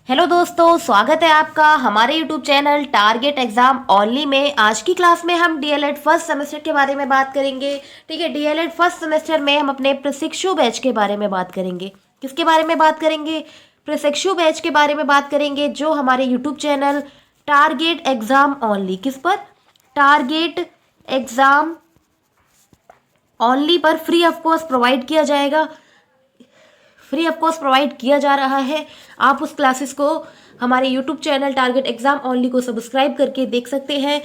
Hello दोस्तों, स्वागत है आपका हमारे YouTube channel target exam only में। आज की क्लास में हम डीएलएड फर्स्ट सेमेस्टर के बारे में बात करेंगे। ठीक है, डीएलएड फर्स्ट सेमेस्टर में हम अपने प्रशिक्षु बैच के बारे में बात करेंगे। किसके बारे में बात करेंगे? प्रशिक्षु बैच के बारे में बात करेंगे, जो हमारे YouTube channel target exam only, किस पर? टारगेट एग्जाम ओनली पर फ्री ऑफ कॉस्ट प्रोवाइड किया जाएगा, फ्री ऑफ कॉस्ट प्रोवाइड किया जा रहा है। आप उस क्लासेस को हमारे YouTube channel target exam only को सब्सक्राइब करके देख सकते हैं।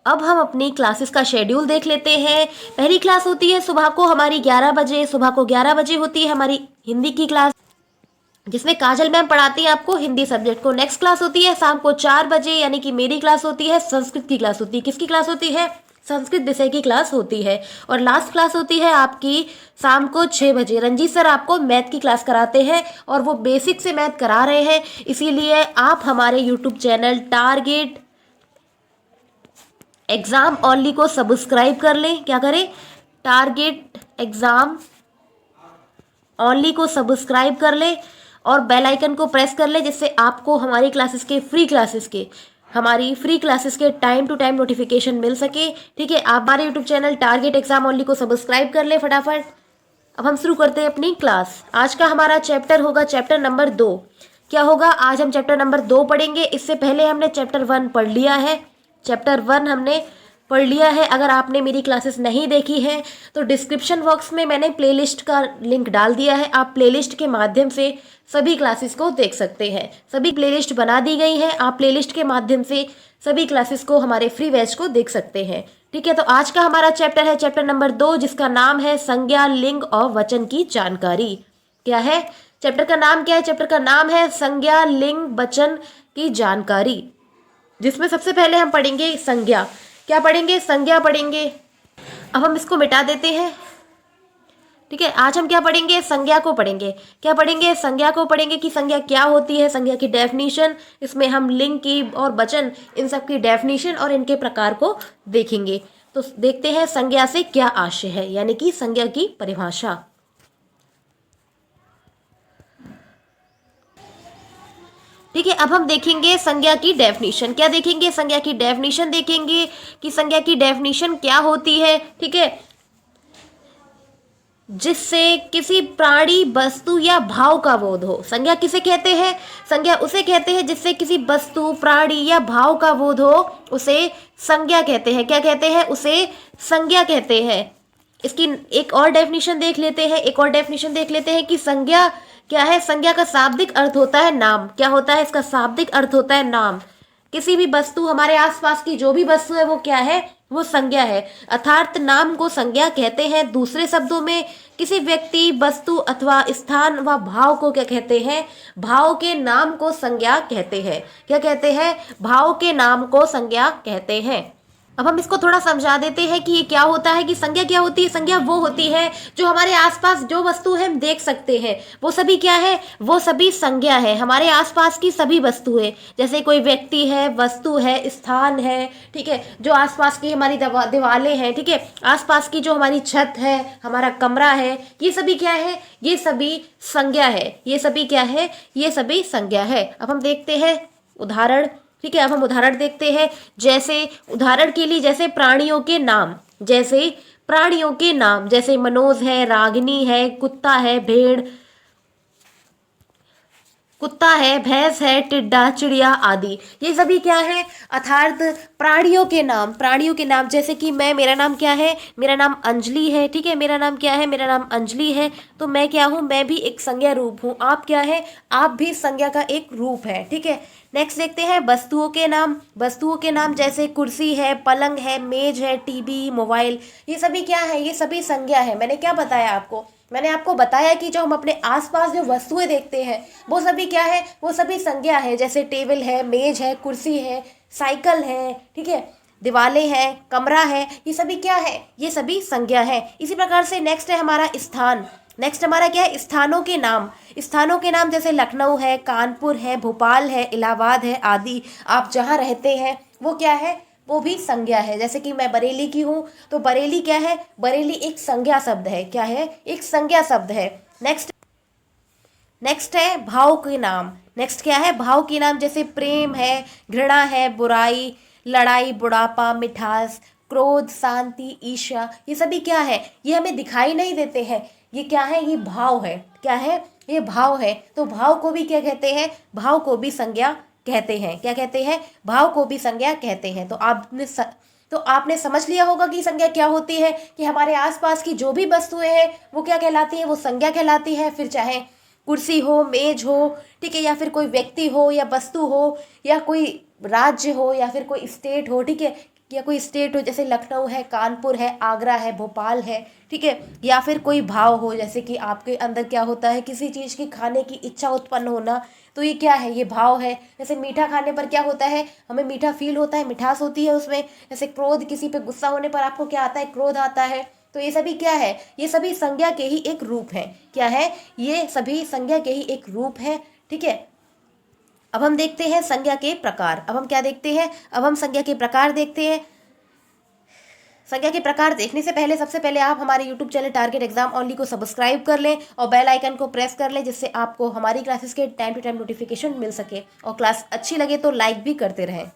अब हम अपनी क्लासेस का शेड्यूल देख लेते हैं। पहली क्लास होती है सुबह को हमारी 11 बजे, सुबह को 11 बजे होती है हमारी हिंदी की क्लास, जिसमें काजल मैम पढ़ाती हैं आपको हिंदी सब्जेक्ट को। नेक्स्ट क्लास होती है शाम को 4 बजे, यानी कि मेरी क्लास होती है, संस्कृत की क्लास होती है। किसकी क्लास होती है? संस्कृत विषय की क्लास होती है। और लास्ट क्लास होती है आपकी शाम को 6 बजे। रंजीत सर आपको मैथ की क्लास कराते हैं और वो बेसिक से मैथ करा रहे हैं, इसीलिए आप हमारे YouTube channel target exam only को सब्सक्राइब कर लें। क्या करें? टारगेट एग्जाम ओनली को सब्सक्राइब कर लें और बेल आइकन को प्रेस कर ले, जिससे आपको हमारी फ्री क्लासेस के टाइम टू टाइम नोटिफिकेशन मिल सके। ठीक है, आप हमारे YouTube channel target exam only को सब्सक्राइब कर ले फटाफट। अब हम शुरू करते हैं अपनी क्लास। आज का हमारा चैप्टर होगा चैप्टर नंबर 2। क्या होगा? आज हम चैप्टर नंबर 2 पढ़ेंगे। इससे पहले हमने चैप्टर 1 पढ़ लिया है। चैप्टर 1 हमने पढ़ लिया है। अगर आपने मेरी क्लासेस नहीं देखी है तो डिस्क्रिप्शन बॉक्स में मैंने प्लेलिस्ट का लिंक डाल दिया है, आप प्लेलिस्ट के माध्यम से सभी क्लासेस को देख सकते हैं। सभी प्लेलिस्ट बना दी गई है, आप प्लेलिस्ट के माध्यम से सभी क्लासेस को हमारे फ्री बैच को देख सकते हैं। ठीक है, तो आज का हमारा चैप्टर है चैप्टर नंबर 2, जिसका नाम है संज्ञा, लिंग और वचन की जानकारी। क्या है चैप्टर का नाम? क्या है चैप्टर का नाम? है संज्ञा, लिंग, वचन की जानकारी, जिसमें सबसे पहले हम पढ़ेंगे संज्ञा। क्या पढ़ेंगे? संज्ञा पढ़ेंगे। अब हम इसको मिटा देते हैं। ठीक है, आज हम क्या पढ़ेंगे? संज्ञा को पढ़ेंगे। क्या पढ़ेंगे? संज्ञा को पढ़ेंगे कि संज्ञा क्या होती है, संज्ञा की डेफिनेशन। इसमें हम लिंग की और वचन, इन सब की डेफिनेशन और इनके प्रकार को देखेंगे। तो देखते हैं संज्ञा से क्या आशय है, यानी कि संज्ञा की परिभाषा। ठीक है, अब हम देखेंगे संज्ञा की डेफिनेशन। क्या देखेंगे? संज्ञा की डेफिनेशन देखेंगे कि संज्ञा की डेफिनेशन क्या होती है। ठीक है, जिससे किसी प्राणी, वस्तु या भाव का बोध हो। संज्ञा किसे कहते हैं? संज्ञा उसे कहते हैं जिससे किसी वस्तु, प्राणी या भाव का बोध हो, उसे संज्ञा कहते हैं। क्या कहते हैं? उसे संज्ञा कहते हैं। इसकी एक और डेफिनेशन देख लेते हैं। कि संज्ञा क्या है? संज्ञा का शाब्दिक अर्थ होता है नाम। क्या होता है इसका शाब्दिक अर्थ? होता है नाम। किसी भी वस्तु, हमारे आसपास की जो भी वस्तु है वो क्या है? वो संज्ञा है, अर्थात नाम को संज्ञा कहते हैं। दूसरे शब्दों में किसी व्यक्ति, वस्तु अथवा स्थान व भाव को क्या कहते हैं? भाव के नाम को संज्ञा कहते हैं। क्या कहते हैं? भाव के नाम को संज्ञा कहते हैं। अब हम इसको थोड़ा समझा देते हैं कि ये क्या होता है, कि संज्ञा क्या होती है। संज्ञा वो होती है जो हमारे आसपास जो वस्तु है हम देख सकते हैं, वो सभी क्या है? वो सभी संज्ञा है। हमारे आसपास की सभी वस्तुएं, जैसे कोई व्यक्ति है, वस्तु है, स्थान है, ठीक है, जो आसपास की हमारी दीवारें हैं, ठीक है, आसपास की जो हमारी छत है, हमारा कमरा है, ये सभी क्या है? ये सभी संज्ञा है। ये सभी क्या है? ये सभी संज्ञा है। अब हम देखते हैं उदाहरण। ठीक है, अब हम उदाहरण देखते हैं। जैसे उदाहरण के लिए, जैसे प्राणियों के नाम, जैसे मनोज है, रागिनी है, कुत्ता है, भैंस है, टिड्डा, चिड़िया आदि। ये सभी क्या है? अर्थात प्राणियों के नाम। जैसे कि मेरा नाम क्या है? मेरा नाम अंजलि है। ठीक है, मेरा नाम क्या है? मेरा नाम अंजलि है। तो मैं क्या हूँ? मैं भी एक संज्ञा रूप हूँ। आप क्या है? आप भी संज्ञा का एक रूप है। ठीक है, नेक्स्ट देखते हैं वस्तुओं के नाम। जैसे कुर्सी है, पलंग है, मेज है, टीवी, मोबाइल, ये सभी क्या है? ये सभी संज्ञा है। मैंने क्या बताया आपको? मैंने आपको बताया कि जो हम अपने आसपास जो वस्तुएं देखते हैं वो सभी क्या है? वो सभी संज्ञा है। जैसे टेबल है, मेज है, कुर्सी है, साइकिल है, ठीक है, दीवारें हैं, कमरा है, ये सभी क्या है? ये सभी संज्ञा है। इसी प्रकार से नेक्स्ट है हमारा स्थान। नेक्स्ट हमारा क्या है? स्थानों के नाम जैसे लखनऊ है, कानपुर है, भोपाल है, इलाहाबाद है आदि। आप जहाँ रहते हैं वो क्या है? वो भी संज्ञा है। जैसे कि मैं बरेली की हूँ, तो बरेली क्या है? बरेली एक संज्ञा शब्द है। क्या है? एक संज्ञा शब्द है। नेक्स्ट है भाव के नाम। नेक्स्ट क्या है, भाव के नाम जैसे प्रेम है, घृणा है, बुराई, लड़ाई, बुढ़ापा, मिठास, क्रोध, शांति, ईर्ष्या, ये सभी क्या है, ये हमें दिखाई नहीं देते हैं, ये क्या है, ये भाव है, क्या है, ये भाव है। तो भाव को भी क्या कहते हैं, भाव को भी संज्ञा कहते हैं, क्या कहते हैं, भाव को भी संज्ञा कहते हैं। तो आपने समझ लिया होगा कि संज्ञा क्या होती है, कि हमारे आसपास की जो भी वस्तुएं हैं वो क्या कहलाती हैं, वो संज्ञा कहलाती है। फिर चाहे कुर्सी हो, मेज हो, ठीक है, या फिर कोई व्यक्ति हो या वस्तु हो, या कोई राज्य हो, या फिर कोई स्टेट हो, ठीक है, या कोई स्टेट हो जैसे लखनऊ है, कानपुर है, आगरा है, भोपाल है, ठीक है, या फिर कोई भाव हो जैसे कि आपके अंदर क्या होता है, किसी चीज़ की खाने की इच्छा उत्पन्न होना, तो ये क्या है, ये भाव है। जैसे मीठा खाने पर क्या होता है, हमें मीठा फील होता है, मिठास होती है उसमें। जैसे क्रोध, किसी पे गुस्सा होने पर आपको क्या आता है, क्रोध आता है। तो ये सभी क्या है, ये सभी संज्ञा के ही एक रूप है, क्या है, ये सभी संज्ञा के ही एक रूप है, ठीक है। अब हम देखते हैं संज्ञा के प्रकार। अब हम क्या देखते हैं, अब हम संज्ञा के प्रकार देखते हैं। संज्ञा के प्रकार देखने से पहले सबसे पहले आप हमारे YouTube channel target exam only को सब्सक्राइब कर लें और बेल आइकन को प्रेस कर लें, जिससे आपको हमारी क्लासेस के टाइम टू टाइम नोटिफिकेशन मिल सके। और क्लास अच्छी लगे तो लाइक भी करते रहें।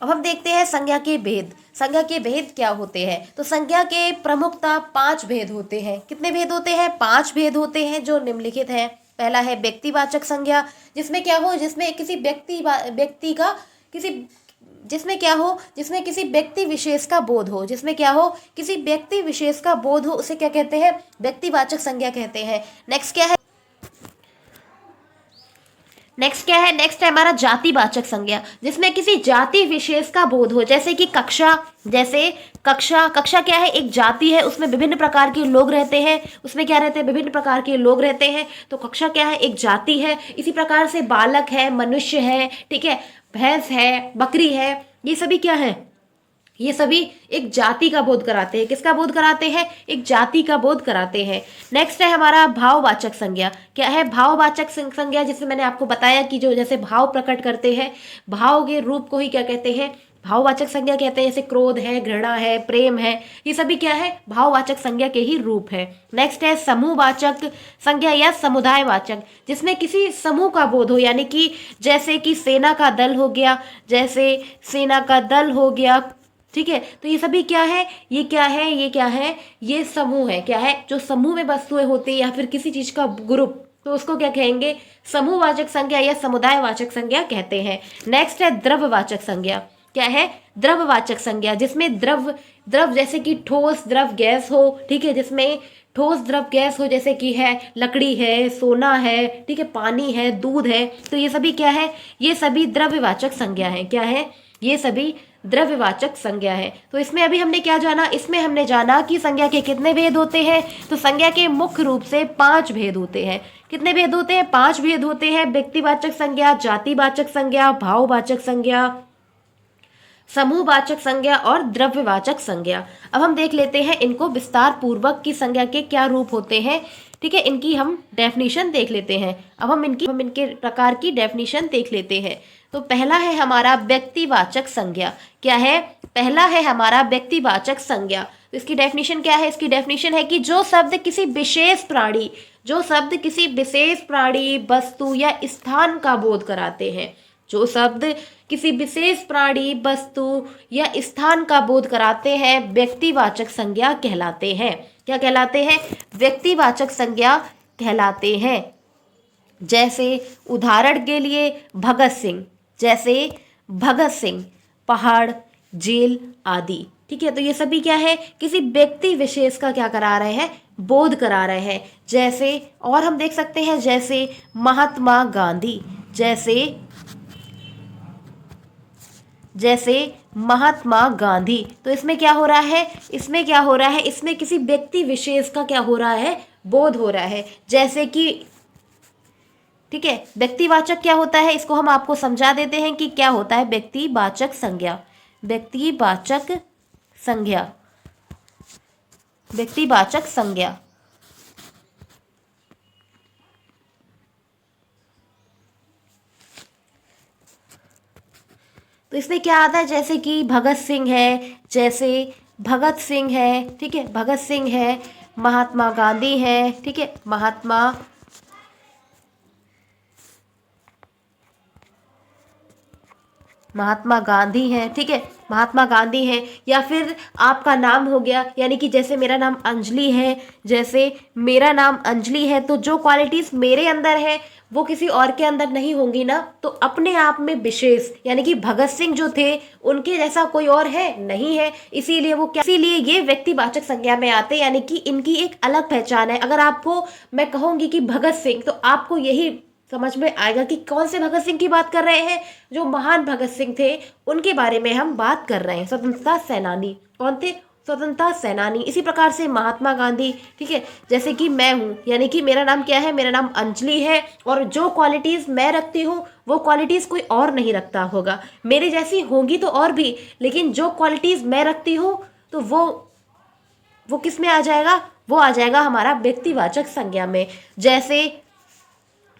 अब हम देखते हैं संज्ञा के भेद। संज्ञा के भेद क्या होते हैं, तो संज्ञा के प्रमुखता 5 भेद होते हैं। कितने भेद होते हैं, 5 भेद होते हैं जो निम्नलिखित हैं। पहला है व्यक्तिवाचक संज्ञा, जिसमें क्या हो, जिसमें किसी व्यक्ति का किसी जिसमें क्या हो, जिसमें किसी व्यक्ति विशेष का बोध हो, जिसमें क्या हो, किसी व्यक्ति विशेष का बोध हो, उसे क्या कहते हैं, व्यक्तिवाचक संज्ञा कहते हैं। नेक्स्ट क्या है, नेक्स्ट है हमारा जातिवाचक संज्ञा, जिसमें किसी जाति विशेष का बोध हो, जैसे कि कक्षा। जैसे कक्षा क्या है, एक जाति है, उसमें विभिन्न प्रकार के लोग रहते हैं, उसमें क्या रहते हैं, विभिन्न प्रकार के लोग रहते हैं, तो कक्षा क्या है, एक जाति है। इसी प्रकार से बालक है, मनुष्य है, ठीक है, भैंस है, बकरी है, ये सभी क्या है, ये सभी एक जाति का बोध कराते हैं। किसका बोध कराते हैं, एक जाति का बोध कराते हैं। नेक्स्ट है हमारा भाववाचक संज्ञा। क्या है, भाववाचक संज्ञा, जिसमें मैंने आपको बताया कि जो जैसे भाव प्रकट करते हैं, भाव के रूप को ही क्या कहते हैं, भाववाचक संज्ञा कहते हैं। जैसे क्रोध है, घृणा है, प्रेम है, ये सभी क्या है, भाववाचक संज्ञा के ही रूप है। नेक्स्ट है समूहवाचक संज्ञा या समुदायवाचक, जिसमें किसी समूह का बोध हो, यानी कि जैसे कि सेना का दल हो गया, जैसे सेना का दल हो गया, ठीक है। तो ये सभी क्या है, ये क्या है, ये क्या है, ये समूह है। क्या है, जो समूह में वस्तुएं होती है या फिर किसी चीज का ग्रुप, तो उसको क्या कहेंगे, समूहवाचक संज्ञा या समुदायवाचक संज्ञा कहते हैं। नेक्स्ट है द्रव्यवाचक संज्ञा। क्या है, द्रव्यवाचक संज्ञा, जिसमें द्रव जैसे कि ठोस, द्रव, गैस हो, ठीक है, जिसमें ठोस, द्रव, गैस हो, जैसे कि है लकड़ी है, सोना है, ठीक है, पानी है, दूध है, तो ये सभी क्या है, ये सभी द्रव्यवाचक संज्ञा है। क्या है, ये सभी द्रव्यवाचक संज्ञा है। तो इसमें अभी हमने क्या जाना, इसमें हमने जाना कि संज्ञा के कितने भेद होते हैं। तो संज्ञा के मुख्य रूप से 5 भेद होते हैं। कितने भेद होते हैं, 5 भेद होते हैं। व्यक्तिवाचक संज्ञा, जातिवाचक संज्ञा, भाववाचक संज्ञा, समूहवाचक संज्ञा और द्रव्यवाचक संज्ञा। अब हम देख लेते हैं इनको विस्तार पूर्वक की संज्ञा के क्या रूप होते हैं, ठीक है, इनकी हम डेफिनेशन देख लेते हैं। अब हम इनके प्रकार की डेफिनेशन देख लेते हैं। तो पहला है हमारा व्यक्तिवाचक संज्ञा। क्या है, पहला है हमारा व्यक्तिवाचक संज्ञा। तो इसकी डेफिनेशन क्या है, इसकी डेफिनेशन है कि जो शब्द किसी विशेष प्राणी, वस्तु या स्थान का बोध कराते हैं, जो शब्द किसी विशेष प्राणी, वस्तु या स्थान का बोध कराते हैं, व्यक्तिवाचक संज्ञा कहलाते हैं। क्या कहलाते हैं, व्यक्तिवाचक संज्ञा कहलाते हैं। जैसे उदाहरण के लिए भगत सिंह, जैसे भगत सिंह, पहाड़, जेल आदि, ठीक है। तो ये सभी क्या है, किसी व्यक्ति विशेष का क्या करा रहे हैं, बोध करा रहे हैं। जैसे और हम देख सकते हैं, जैसे महात्मा गांधी, जैसे महात्मा गांधी। तो इसमें क्या हो रहा है, इसमें क्या हो रहा है, इसमें किसी व्यक्ति विशेष का क्या हो रहा है, बोध हो रहा है। जैसे कि, ठीक है, व्यक्तिवाचक क्या होता है, इसको हम आपको समझा देते हैं कि क्या होता है व्यक्तिवाचक संज्ञा। व्यक्तिवाचक संज्ञा, व्यक्तिवाचक संज्ञा, तो इसमें क्या आता है, जैसे कि भगत सिंह है, जैसे भगत सिंह है, ठीक है, भगत सिंह है, महात्मा गांधी है, ठीक है, महात्मा गांधी हैं, ठीक है, महात्मा गांधी हैं। या फिर आपका नाम हो गया, यानी कि जैसे मेरा नाम अंजलि है, जैसे मेरा नाम अंजलि है, तो जो क्वालिटीज मेरे अंदर है वो किसी और के अंदर नहीं होंगी ना, तो अपने आप में विशेष, यानी कि भगत सिंह जो थे उनके जैसा कोई और है नहीं है, इसीलिए वो क्या, इसीलिए ये व्यक्तिवाचक संज्ञा में आते, यानी कि इनकी एक अलग पहचान है। अगर आपको मैं कहूंगी कि भगत सिंह, तो आपको यही समझ में आएगा कि कौन से भगत सिंह की बात कर रहे हैं, जो महान भगत सिंह थे उनके बारे में हम बात कर रहे हैं, स्वतंत्रता सेनानी। कौन थे? स्वतंत्रता सेनानी। इसी प्रकार से महात्मा गांधी, ठीक है, जैसे कि मैं हूँ, यानी कि मेरा नाम क्या है, मेरा नाम अंजलि है, और जो क्वालिटीज मैं रखती हूँ वो क्वालिटीज कोई और नहीं रखता होगा, मेरे जैसी होंगी तो और भी, लेकिन जो क्वालिटीज मैं रखती हूँ तो वो किस में आ जाएगा, वो आ जाएगा हमारा व्यक्तिवाचक संज्ञा में। जैसे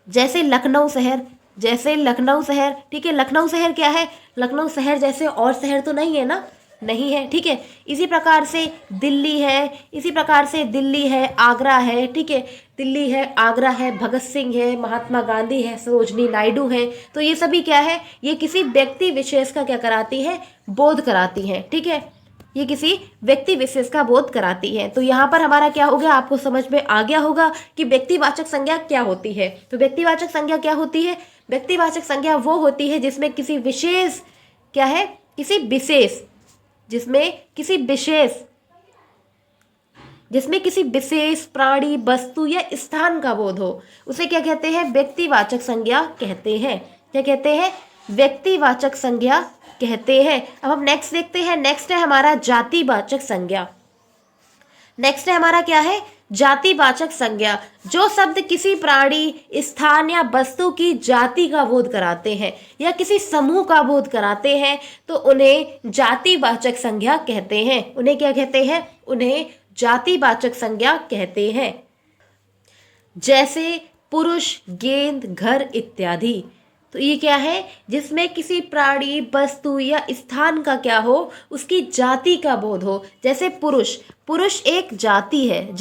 जैसे लखनऊ शहर, जैसे लखनऊ शहर, ठीक है, लखनऊ शहर क्या है, लखनऊ शहर जैसे और शहर तो नहीं है ना, नहीं है, ठीक है। इसी प्रकार से दिल्ली है, इसी प्रकार से दिल्ली है, आगरा है, ठीक है, दिल्ली है, आगरा है, भगत सिंह है, महात्मा गांधी है, सरोजनी नायडू है, तो ये सभी क्या है, ये किसी व्यक्ति विशेष का क्या कराती है, बोध कराती है, ठीक है, ये किसी व्यक्ति विशेष का बोध कराती है। तो यहाँ पर हमारा क्या हो गया, आपको समझ में आ गया होगा कि व्यक्तिवाचक संज्ञा क्या होती है। तो व्यक्तिवाचक संज्ञा क्या होती है, व्यक्तिवाचक संज्ञा वो होती है जिसमें किसी विशेष, क्या है, किसी विशेष, जिसमें किसी विशेष, जिसमें किसी विशेष प्राणी, वस्तु या स्थान का बोध हो, उसे क्या कहते हैं, व्यक्तिवाचक संज्ञा कहते हैं। क्या कहते हैं, व्यक्तिवाचक संज्ञा कहते हैं। अब हम नेक्स्ट देखते हैं, नेक्स्ट है हमारा जातिवाचक संज्ञा। नेक्स्ट है हमारा क्या है, जातिवाचक संज्ञा। जो शब्द किसी प्राणी, स्थान या वस्तु की जाति का बोध कराते हैं या किसी समूह का बोध कराते हैं तो उन्हें जातिवाचक संज्ञा कहते हैं। उन्हें क्या कहते हैं, उन्हें जातिवाचक संज्ञा कहते हैं। जैसे पुरुष, गेंद, घर इत्यादि। तो ये क्या है, जिसमें किसी प्राणी, वस्तु या स्थान का क्या हो, उसकी जाति का बोध हो। जैसे पुरुष, पुरुष एक जाति है,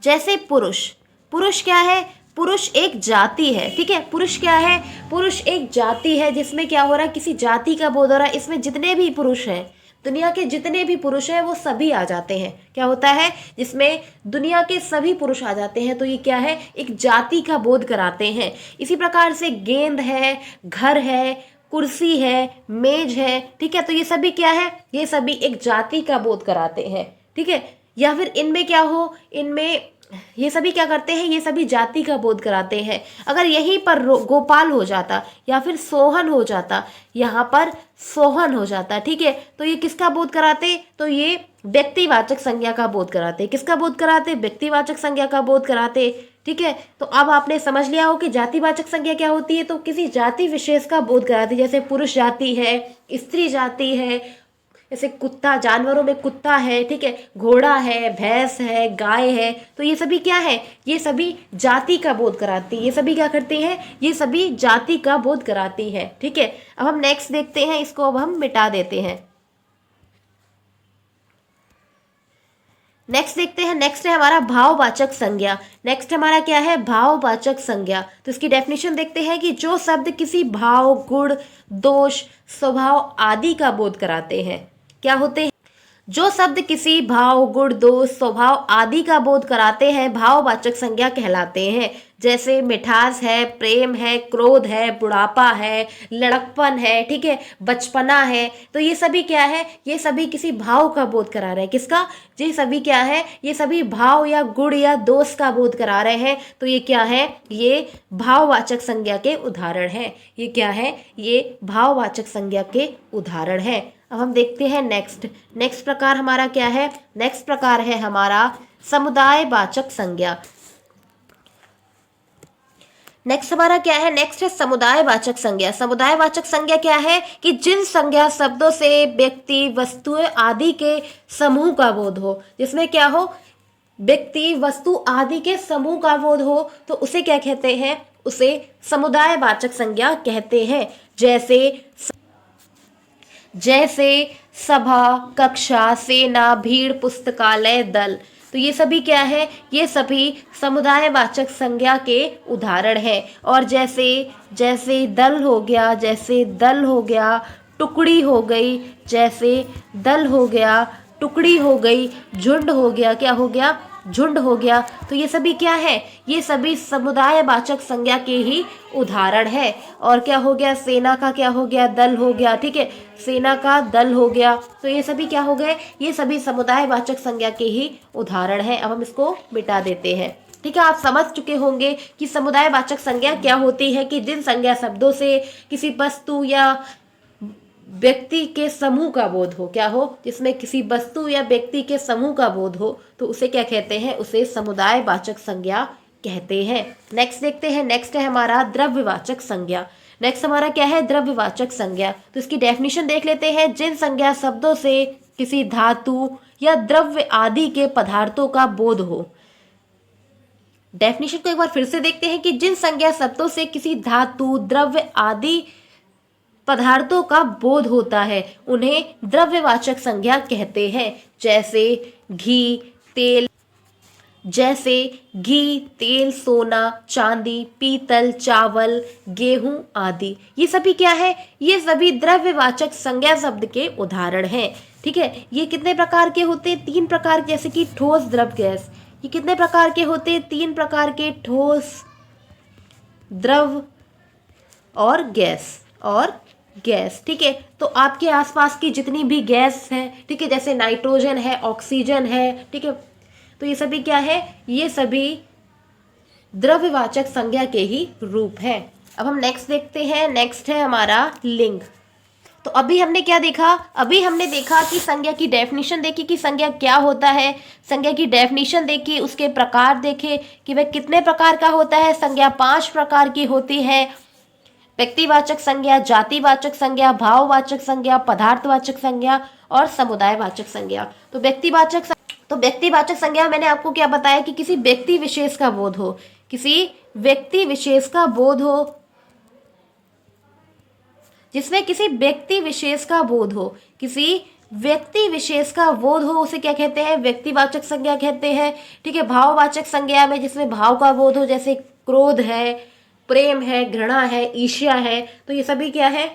जैसे पुरुष, पुरुष क्या है, पुरुष एक जाति है, ठीक है, पुरुष क्या है, पुरुष एक जाति है, जिसमें क्या हो रहा है, किसी जाति का बोध हो रहा है। इसमें जितने भी पुरुष हैं, दुनिया के जितने भी पुरुष हैं वो सभी आ जाते हैं। क्या होता है, जिसमें दुनिया के सभी पुरुष आ जाते हैं, तो ये क्या है, एक जाति का बोध कराते हैं। इसी प्रकार से गेंद है, घर है, कुर्सी है, मेज है, ठीक है, तो ये सभी क्या है, ये सभी एक जाति का बोध कराते हैं, ठीक है। या फिर इनमें क्या हो, इनमें ये सभी क्या करते हैं, ये सभी जाति का बोध कराते हैं। अगर यहीं पर गोपाल हो जाता या फिर सोहन हो जाता, यहाँ पर सोहन हो जाता, ठीक है, तो ये किसका बोध कराते, तो ये व्यक्तिवाचक संज्ञा का बोध कराते। किसका बोध कराते, व्यक्तिवाचक संज्ञा का बोध कराते, ठीक है। तो अब आपने समझ लिया हो कि जातिवाचक संज्ञा क्या होती है, तो किसी जाति विशेष का बोध कराती। जैसे पुरुष जाति है, स्त्री जाति है, जैसे कुत्ता, जानवरों में कुत्ता है, ठीक है, घोड़ा है, भैंस है, गाय है, तो ये सभी क्या है, ये सभी जाति का बोध कराती है। ये सभी क्या करती हैं, ये सभी जाति का बोध कराती है, ठीक है। अब हम नेक्स्ट देखते हैं, इसको अब हम मिटा देते हैं। नेक्स्ट देखते हैं, नेक्स्ट है हमारा भाववाचक संज्ञा। नेक्स्ट हमारा क्या है, भाववाचक संज्ञा। तो इसकी डेफिनेशन देखते हैं कि जो शब्द किसी भाव, गुण, दोष, स्वभाव आदि का बोध कराते हैं। क्या होते हैं, जो शब्द किसी भाव, गुण, दोष, स्वभाव आदि का बोध कराते हैं भाववाचक संज्ञा कहलाते हैं। जैसे मिठास है, प्रेम है, क्रोध है, बुढ़ापा है, लड़कपन है, ठीक है, बचपना है, तो ये सभी क्या है, ये सभी किसी भाव का बोध करा रहे हैं। किसका, ये सभी क्या है, ये सभी भाव या गुण या दोष का बोध करा रहे हैं। तो ये क्या है, ये भाववाचक संज्ञा के उदाहरण है। ये क्या है, ये भाववाचक संज्ञा के उदाहरण है। अब हम देखते हैं नेक्स्ट प्रकार हमारा क्या है, नेक्स्ट प्रकार है हमारा समुदायवाचक संज्ञा। नेक्स्ट हमारा क्या है, नेक्स्ट है समुदायवाचक संज्ञा। समुदायवाचक संज्ञा क्या है कि जिन संज्ञा शब्दों से व्यक्ति, वस्तुएं आदि के समूह का बोध हो, जिसमें क्या हो, व्यक्ति, वस्तु आदि के समूह का बोध हो, तो उसे क्या कहते हैं, उसे समुदायवाचक संज्ञा कहते हैं। जैसे सभा, कक्षा, सेना, भीड़, पुस्तकालय, दल। तो ये सभी क्या है, ये सभी समुदायवाचक संज्ञा के उदाहरण हैं। और जैसे जैसे दल हो गया, जैसे दल हो गया, टुकड़ी हो गई, जैसे दल हो गया, टुकड़ी हो गई, झुंड हो गया, क्या हो गया, झुंड हो गया। तो ये सभी क्या है, ये सभी समुदायवाचक संज्ञा के ही उदाहरण है। और क्या हो गया, सेना का क्या हो गया, दल हो गया, ठीक है, सेना का दल हो गया। तो ये सभी क्या हो गए, ये सभी समुदायवाचक संज्ञा के ही उदाहरण है। अब हम इसको मिटा देते हैं। ठीक है, आप समझ चुके होंगे कि समुदायवाचक संज्ञा क्या होती है, कि जिन संज्ञा शब्दों से किसी वस्तु या व्यक्ति के समूह का बोध हो, क्या हो, जिसमें किसी वस्तु या व्यक्ति के समूह का बोध हो, तो उसे क्या कहते हैं, उसे समुदायवाचक संज्ञा कहते हैं। नेक्स्ट देखते हैं, नेक्स्ट है हमारा द्रव्यवाचक संज्ञा। नेक्स्ट हमारा क्या है, द्रव्यवाचक संज्ञा। तो इसकी डेफिनेशन देख लेते हैं। जिन संज्ञा शब्दों से किसी धातु या द्रव्य आदि के पदार्थों का बोध हो। डेफिनेशन को एक बार फिर से देखते हैं कि जिन संज्ञा शब्दों से किसी धातु, द्रव्य आदि पदार्थों का बोध होता है, उन्हें द्रव्यवाचक संज्ञा कहते हैं। जैसे घी, तेल, जैसे घी, तेल, सोना, चांदी, पीतल, चावल, गेहूं आदि। ये सभी क्या है, ये सभी द्रव्यवाचक संज्ञा शब्द के उदाहरण हैं। ठीक है, ये कितने प्रकार के होते हैं, 3 प्रकार, जैसे कि ठोस, द्रव, गैस। ये कितने प्रकार के होते हैं, 3 प्रकार के, ठोस, द्रव और गैस। ठीक है, तो आपके आसपास की जितनी भी गैस है, ठीक है, जैसे नाइट्रोजन है, ऑक्सीजन है, ठीक है, तो ये सभी क्या है, ये सभी द्रव्यवाचक संज्ञा के ही रूप है। अब हम नेक्स्ट देखते हैं। नेक्स्ट है हमारा लिंग। तो अभी हमने क्या देखा, अभी हमने देखा कि संज्ञा की डेफिनेशन देखी कि संज्ञा क्या होता है, संज्ञा की डेफिनेशन देखी, उसके प्रकार देखे कि वह कितने प्रकार का होता है। संज्ञा 5 प्रकार की होती है। व्यक्तिवाचक संज्ञा, जातिवाचक संज्ञा, भाववाचक संज्ञा, पदार्थवाचक संज्ञा और समुदायवाचक संज्ञा। तो व्यक्तिवाचक संज्ञा मैंने आपको क्या बताया कि किसी व्यक्ति विशेष का बोध हो, किसी व्यक्ति विशेष का बोध हो, जिसमें किसी व्यक्ति विशेष का बोध हो, किसी व्यक्ति विशेष का बोध हो, उसे क्या कहते हैं, व्यक्तिवाचक संज्ञा कहते हैं। ठीक है, भाववाचक संज्ञा में जिसमें भाव का बोध हो, जैसे क्रोध है, प्रेम है, घृणा है, ईर्ष्या है, तो ये सभी क्या है,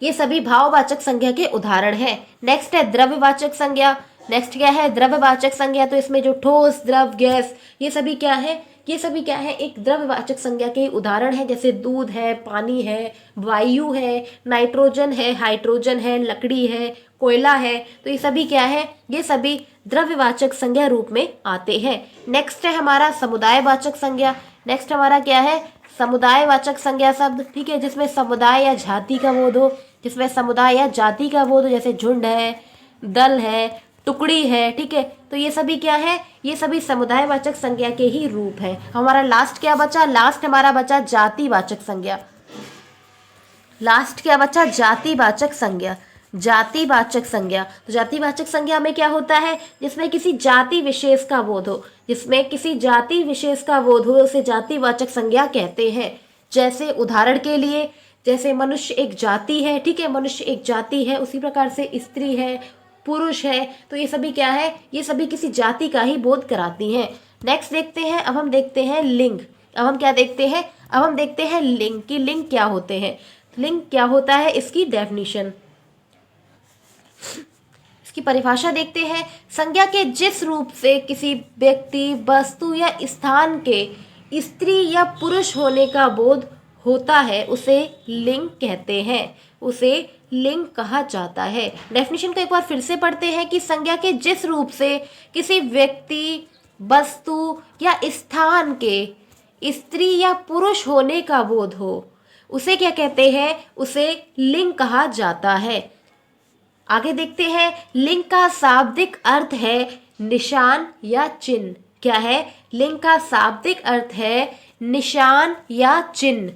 ये सभी भाववाचक संज्ञा के उदाहरण हैं। नेक्स्ट है द्रव्यवाचक संज्ञा। नेक्स्ट क्या है, द्रव्यवाचक संज्ञा। तो इसमें जो ठोस, द्रव, गैस, ये सभी क्या है, ये सभी क्या है, एक द्रव्यवाचक संज्ञा के उदाहरण है। जैसे दूध है, पानी है, वायु है, नाइट्रोजन है, हाइड्रोजन है, लकड़ी है, कोयला है, तो ये सभी क्या है, ये सभी द्रव्यवाचक संज्ञा रूप में आते हैं। नेक्स्ट है हमारा समुदायवाचक संज्ञा। नेक्स्ट हमारा क्या है, समुदायवाचक संज्ञा शब्द। ठीक है, जिसमें समुदाय या जाति का बोध हो, जिसमें समुदाय या जाति का बोध हो, जैसे झुंड है, दल है, टुकड़ी है। ठीक है, तो ये सभी क्या है, ये सभी समुदायवाचक संज्ञा के ही रूप है। हमारा लास्ट क्या बचा, लास्ट हमारा बचा जातिवाचक संज्ञा। लास्ट क्या बचा, जातिवाचक संज्ञा। जातिवाचक संज्ञा, तो जातिवाचक संज्ञा में क्या होता है, जिसमें किसी जाति विशेष का बोध हो, जिसमें किसी जाति विशेष का बोध हो, उसे जातिवाचक संज्ञा कहते हैं। जैसे उदाहरण के लिए, जैसे मनुष्य एक जाति है, ठीक है, मनुष्य एक जाति है, उसी प्रकार से स्त्री है, पुरुष है, तो ये सभी क्या है, ये सभी किसी जाति का ही बोध कराती हैं। नेक्स्ट देखते हैं, अब हम देखते हैं लिंग। अब हम क्या देखते हैं, अब हम देखते हैं लिंग, कि लिंग क्या होते हैं, लिंग क्या होता है, इसकी डेफिनेशन, इसकी परिभाषा देखते हैं। संज्ञा के जिस रूप से किसी व्यक्ति, वस्तु या स्थान के स्त्री या पुरुष होने का बोध होता है, उसे लिंग कहते हैं, उसे लिंग कहा जाता है। डेफिनेशन को एक बार फिर से पढ़ते हैं कि संज्ञा के जिस रूप से किसी व्यक्ति, वस्तु या स्थान के स्त्री या पुरुष होने का बोध हो, उसे क्या कहते हैं, उसे लिंग कहा जाता है। आगे देखते हैं, लिंग का शाब्दिक अर्थ है निशान या चिन्ह। क्या है, लिंग का शाब्दिक अर्थ है निशान या चिन्ह।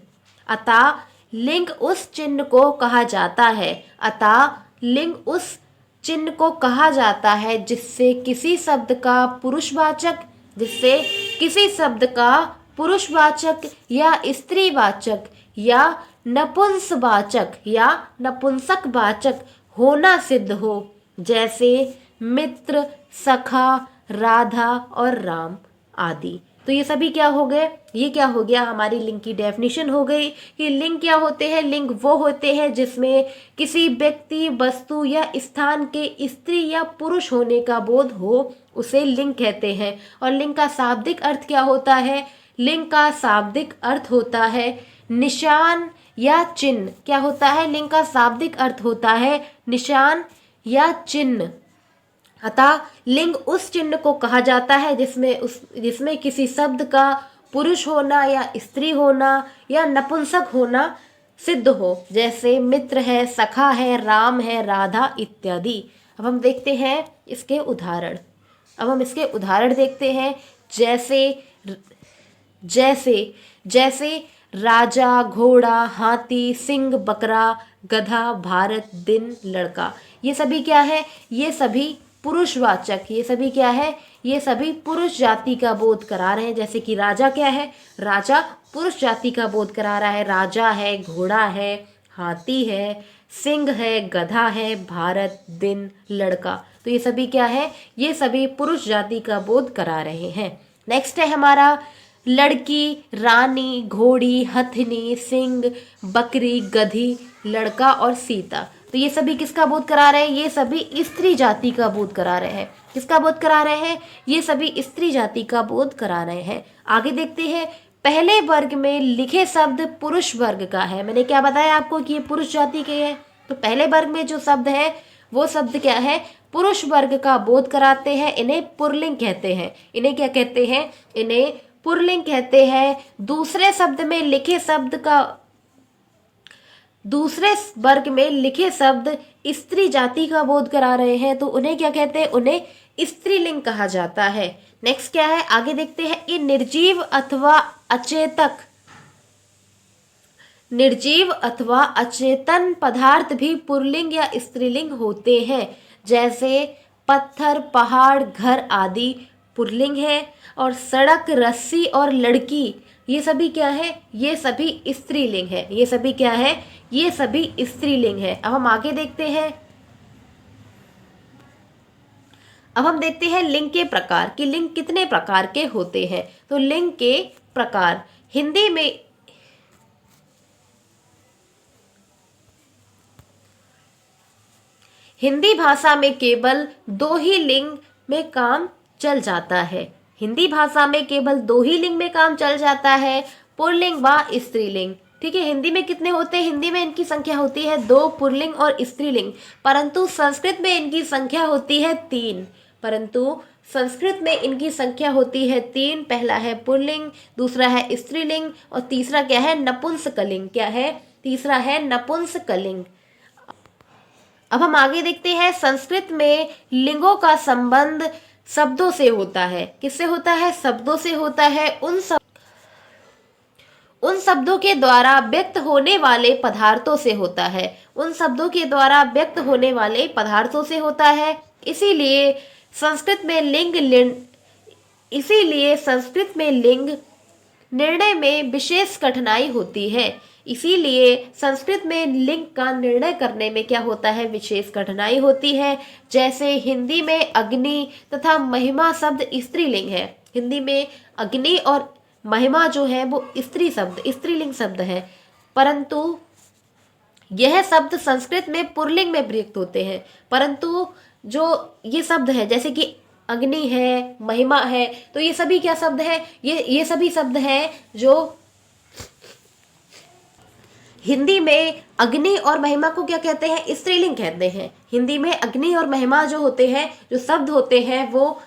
अतः लिंग उस चिन्ह को कहा जाता है, अतः लिंग उस चिन्ह को कहा जाता है जिससे किसी शब्द का पुरुषवाचक, जिससे किसी शब्द का पुरुषवाचक या स्त्रीवाचक या नपुंसकवाचक या नपुंसकवाचक होना सिद्ध हो, जैसे मित्र, सखा, राधा और राम आदि। तो ये सभी क्या हो गए, ये क्या हो गया, हमारी लिंग की डेफिनेशन हो गई कि लिंग क्या होते हैं। लिंग वो होते हैं जिसमें किसी व्यक्ति, वस्तु या स्थान के स्त्री या पुरुष होने का बोध हो, उसे लिंग कहते हैं। और लिंग का शाब्दिक अर्थ क्या होता है, लिंग का शाब्दिक अर्थ होता है निशान या चिन्ह। क्या होता है, लिंग का शाब्दिक अर्थ होता है निशान या चिन्ह। अतः लिंग उस चिन्ह को कहा जाता है जिसमें किसी शब्द का पुरुष होना या स्त्री होना या नपुंसक होना सिद्ध हो, जैसे मित्र है, सखा है, राम है, राधा इत्यादि। अब हम देखते हैं इसके उदाहरण। अब हम इसके उदाहरण देखते हैं, जैसे जैसे जैसे राजा, घोड़ा, हाथी, सिंह, बकरा, गधा, भारत, दिन, लड़का। ये सभी क्या है, ये सभी पुरुषवाचक, ये सभी क्या है, ये सभी पुरुष जाति का बोध करा रहे हैं। जैसे कि राजा क्या है, राजा पुरुष जाति का बोध करा रहा है। राजा है, घोड़ा है, हाथी है, सिंह है, गधा है, भारत, दिन, लड़का। तो ये सभी क्या है, ये सभी पुरुष जाति का बोध करा रहे हैं। नेक्स्ट है हमारा लड़की, रानी, घोड़ी, हथिनी, सिंह, बकरी, गधी, लड़का और सीता। तो ये सभी किसका बोध करा रहे हैं, ये सभी स्त्री जाति का बोध करा रहे हैं। किसका बोध करा रहे हैं, ये सभी स्त्री जाति का बोध करा रहे हैं। आगे देखते हैं, पहले वर्ग में लिखे शब्द पुरुष वर्ग का है। मैंने क्या बताया आपको कि ये पुरुष जाति के हैं। तो पहले वर्ग में जो शब्द है वो शब्द क्या है, पुरुष वर्ग का बोध कराते हैं। इन्हें पुल्लिंग कहते हैं। इन्हें क्या कहते हैं, इन्हें पुल्लिंग कहते हैं। दूसरे वर्ग में लिखे शब्द स्त्री जाति का बोध करा रहे हैं, तो उन्हें क्या कहते हैं, उन्हें स्त्रीलिंग कहा जाता है। नेक्स्ट क्या है, आगे देखते हैं। ये निर्जीव अथवा अचेतन पदार्थ भी पुल्लिंग या स्त्रीलिंग होते हैं, जैसे पत्थर, पहाड़, घर आदि पुल्लिंग है। और सड़क, रस्सी और लड़की, ये सभी क्या है, ये सभी स्त्रीलिंग है। ये सभी क्या है, ये सभी स्त्रीलिंग है। अब हम आगे देखते हैं। अब हम देखते हैं लिंग के प्रकार कि लिंग कितने प्रकार के होते हैं। तो लिंग के प्रकार, हिंदी भाषा में केवल दो ही लिंग में काम चल जाता है। हिंदी भाषा में केवल दो ही लिंग में काम चल जाता है, पुल्लिंग व स्त्रीलिंग। ठीक है, हिंदी में कितने होते हैं, हिंदी में इनकी संख्या होती है 2, पुल्लिंग और स्त्रीलिंग। परंतु संस्कृत में इनकी संख्या होती है 3। पहला है पुल्लिंग, दूसरा है स्त्रीलिंग और तीसरा क्या है, नपुंसकलिंग। क्या है, तीसरा है नपुंसकलिंग। अब हम आगे देखते हैं। संस्कृत में लिंगों का संबंध शब्दों से होता है। किससे होता है, शब्दों से होता है। उन शब्दों के द्वारा व्यक्त होने वाले पदार्थों से होता है। इसीलिए संस्कृत में लिंग निर्णय में विशेष कठिनाई होती है। इसीलिए संस्कृत में लिंग का निर्णय करने में क्या होता है, विशेष कठिनाई होती है। जैसे हिंदी में अग्नि तथा महिमा शब्द स्त्रीलिंग है। हिंदी में अग्नि और महिमा जो है वो स्त्रीलिंग शब्द है, परंतु यह शब्द संस्कृत में पुल्लिंग में प्रयुक्त होते हैं। परंतु जो ये शब्द है, जैसे कि अग्नि है, महिमा है, तो ये सभी क्या शब्द है, ये सभी शब्द हैं जो हिंदी में अग्नि और महिमा को क्या कहते हैं, स्त्रीलिंग कहते हैं। हिंदी में अग्नि और महिमा जो होते हैं, जो शब्द होते हैं, वो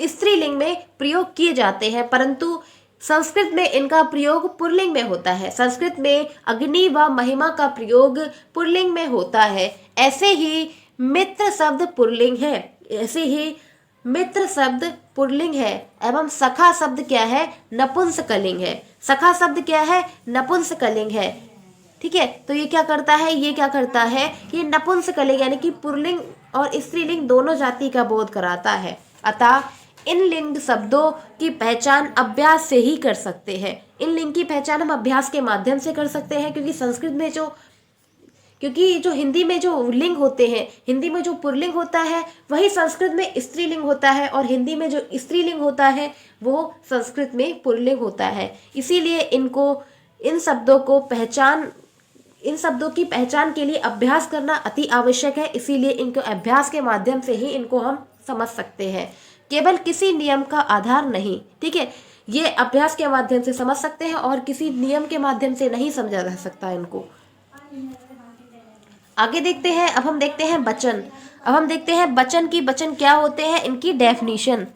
स्त्रीलिंग में प्रयोग किए जाते हैं, परंतु संस्कृत में इनका प्रयोग पुल्लिंग में होता है। संस्कृत में अग्नि व महिमा का प्रयोग पुल्लिंग में होता है। ऐसे ही मित्र शब्द पुल्लिंग है एवं सखा शब्द क्या है, नपुंसकलिंग है। ठीक है, तो ये क्या करता है, ये नपुंसकलिंग यानी कि पुल्लिंग और स्त्रीलिंग दोनों जाति का बोध कराता है। अतः इन लिंग शब्दों की पहचान अभ्यास से ही कर सकते हैं। इन लिंग की पहचान हम अभ्यास के माध्यम से कर सकते हैं, क्योंकि संस्कृत में जो क्योंकि जो हिंदी में जो लिंग होते हैं, हिंदी में जो पुल्लिंग होता है वही संस्कृत में स्त्रीलिंग होता है, और हिंदी में जो स्त्रीलिंग होता है वो संस्कृत में पुल्लिंग होता है। इसीलिए इन शब्दों की पहचान के लिए अभ्यास करना अति आवश्यक है। इसीलिए इनको अभ्यास के माध्यम से ही इनको हम समझ सकते हैं, केवल किसी नियम का आधार नहीं। ठीक है, ये अभ्यास के माध्यम से समझ सकते हैं और किसी नियम के माध्यम से नहीं समझा जा सकता इनको। आगे देखते हैं, अब हम देखते हैं वचन। अब हम देखते हैं वचन क्या होते हैं, इनकी डेफिनेशन।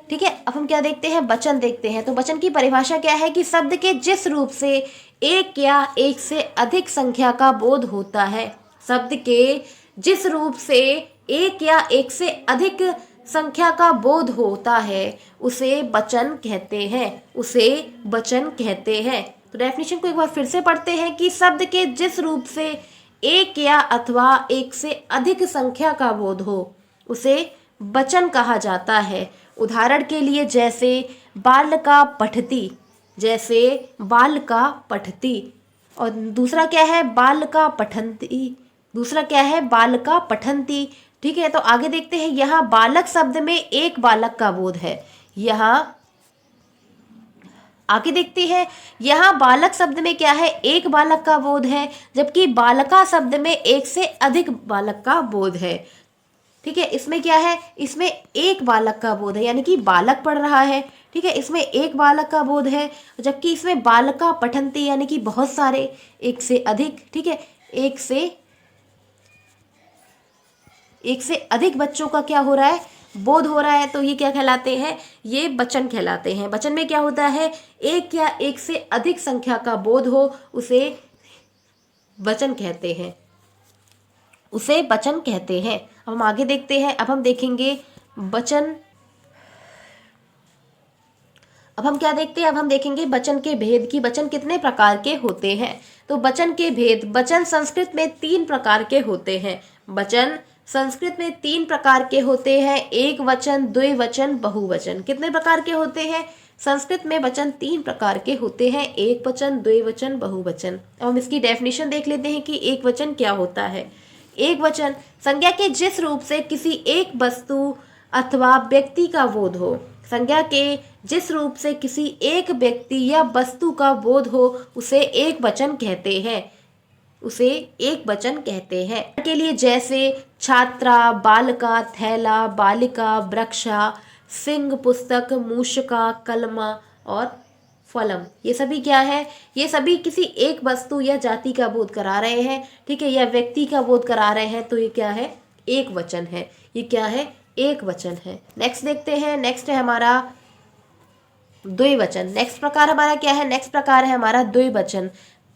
ठीक है, अब हम क्या देखते हैं, वचन देखते हैं। तो वचन की परिभाषा क्या है कि शब्द के जिस रूप से एक या एक से अधिक संख्या का बोध होता है, शब्द के जिस रूप से एक या एक से अधिक संख्या का बोध होता है उसे वचन कहते हैं, उसे वचन कहते हैं। तो डेफिनेशन को एक बार फिर से पढ़ते हैं कि शब्द के जिस रूप से एक या अथवा एक से अधिक संख्या का बोध हो उसे वचन कहा जाता है। उदाहरण के लिए जैसे बालिका पठती, जैसे बालिका पठती, और दूसरा क्या है, बालिका पठंती, दूसरा क्या है, बालिका पठंती। ठीक है, तो आगे देखते हैं, यहाँ बालक शब्द में एक बालक का बोध है। यहाँ आगे देखते हैं, यहाँ बालक शब्द में क्या है, एक बालक का बोध है, जबकि बालिका शब्द में एक से अधिक बालक का बोध है। ठीक है, इसमें क्या है, इसमें एक बालक का बोध है, यानी कि बालक पढ़ रहा है। ठीक है, इसमें एक बालक का बोध है, जबकि इसमें बालिका पठंती यानी कि बहुत सारे, एक से अधिक। ठीक है, एक से अधिक बच्चों का क्या हो रहा है, बोध हो रहा है। तो ये क्या कहलाते हैं, ये वचन कहलाते हैं। वचन में क्या होता है, एक या एक से अधिक संख्या का बोध हो उसे वचन कहते हैं, उसे वचन कहते हैं। अब हम आगे देखते हैं, अब हम देखेंगे वचन। अब हम क्या देखते हैं, अब हम देखेंगे वचन के भेद की वचन कितने प्रकार के होते हैं। तो वचन के भेद, वचन संस्कृत में 3 प्रकार के होते हैं। वचन संस्कृत में 3 प्रकार के होते हैं, एक वचन, द्विवचन, बहुवचन। कितने प्रकार के होते हैं, संस्कृत में वचन 3 प्रकार के होते हैं, एक वचन, द्विवचन, बहुवचन। अब हम इसकी डेफिनेशन देख लेते हैं कि एक वचन क्या होता है। एक वचन संज्ञा के जिस रूप से किसी एक वस्तु अथवा व्यक्ति का बोध हो, संज्ञा के जिस रूप से किसी एक व्यक्ति या वस्तु का बोध हो उसे एक वचन कहते हैं, उसे एक वचन कहते हैं। के लिए जैसे छात्रा, बालिका, थैला, बालिका, वृक्षा, सिंह, पुस्तक, मूषिका, कलमा और फलम, ये सभी क्या है, ये सभी किसी एक वस्तु या जाति का बोध करा रहे हैं। ठीक है, या व्यक्ति का बोध करा रहे हैं, तो ये क्या है, एक वचन है। ये क्या है, एक वचन है। नेक्स्ट देखते हैं, नेक्स्ट है हमारा द्विवचन। नेक्स्ट प्रकार हमारा क्या है, नेक्स्ट प्रकार है हमारा द्विवचन।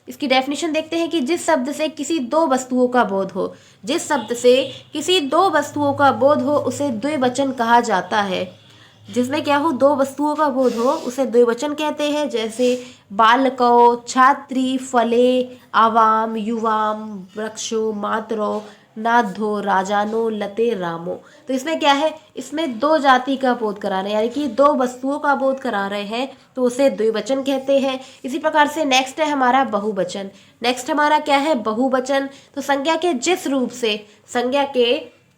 इसकी डेफिनेशन देखते हैं कि जिस शब्द से किसी 2 वस्तुओं का बोध हो, जिस शब्द से किसी 2 वस्तुओं का बोध हो उसे द्विवचन कहा जाता है। जिसमें क्या हो, 2 वस्तुओं का बोध हो उसे द्विवचन कहते हैं। जैसे बालको, छात्री, फले, आवाम, युवाम, वृक्षो, मातरो, नाधो, राजानो, लते, रामो। तो इसमें क्या है, इसमें 2 जाति का बोध करा रहे हैं, यानी कि 2 वस्तुओं का बोध करा रहे हैं, तो उसे द्विवचन कहते हैं। इसी प्रकार से नेक्स्ट है हमारा बहुवचन। नेक्स्ट हमारा क्या है, बहुवचन। तो संज्ञा के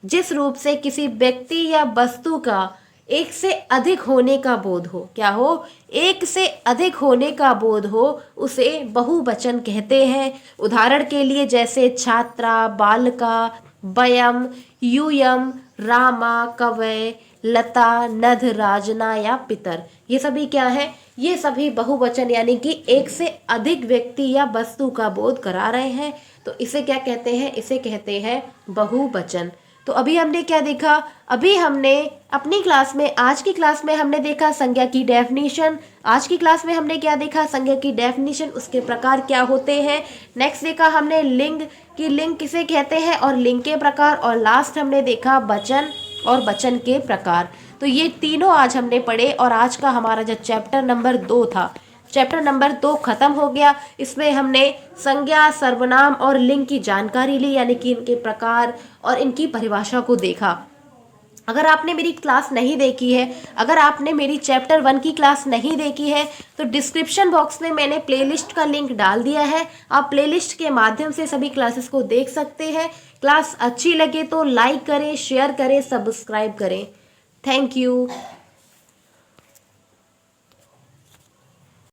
जिस रूप से किसी व्यक्ति या वस्तु का एक से अधिक होने का बोध हो, क्या हो, एक से अधिक होने का बोध हो उसे बहुवचन कहते हैं। उदाहरण के लिए जैसे छात्रा, बालिका, वयम, यूयम, रामा, कवय, लता, नध, राजना या पितर, ये सभी क्या है, ये सभी बहुवचन यानी कि एक से अधिक व्यक्ति या वस्तु का बोध करा रहे हैं, तो इसे क्या कहते हैं, इसे कहते हैं बहुवचन। तो अभी हमने क्या देखा, अभी हमने अपनी क्लास में, आज की क्लास में हमने देखा संज्ञा की डेफिनेशन। आज की क्लास में हमने क्या देखा, संज्ञा की डेफिनेशन, उसके प्रकार क्या होते हैं। नेक्स्ट देखा हमने लिंग की, लिंग किसे कहते हैं और लिंग के प्रकार, और लास्ट हमने देखा वचन और वचन के प्रकार। तो ये तीनों आज हमने पढ़े, और आज का हमारा जो चैप्टर नंबर 2 था, चैप्टर नंबर 2 खत्म हो गया। इसमें हमने संज्ञा, सर्वनाम और लिंग की जानकारी ली, यानी कि इनके प्रकार और इनकी परिभाषा को देखा। अगर आपने मेरी क्लास नहीं देखी है, अगर आपने मेरी चैप्टर 1 की क्लास नहीं देखी है, तो डिस्क्रिप्शन बॉक्स में मैंने प्लेलिस्ट का लिंक डाल दिया है। आप प्लेलिस्ट के माध्यम से सभी क्लासेस को देख सकते हैं। क्लास अच्छी लगे तो लाइक करें, शेयर करें, सब्सक्राइब करें। Thank you.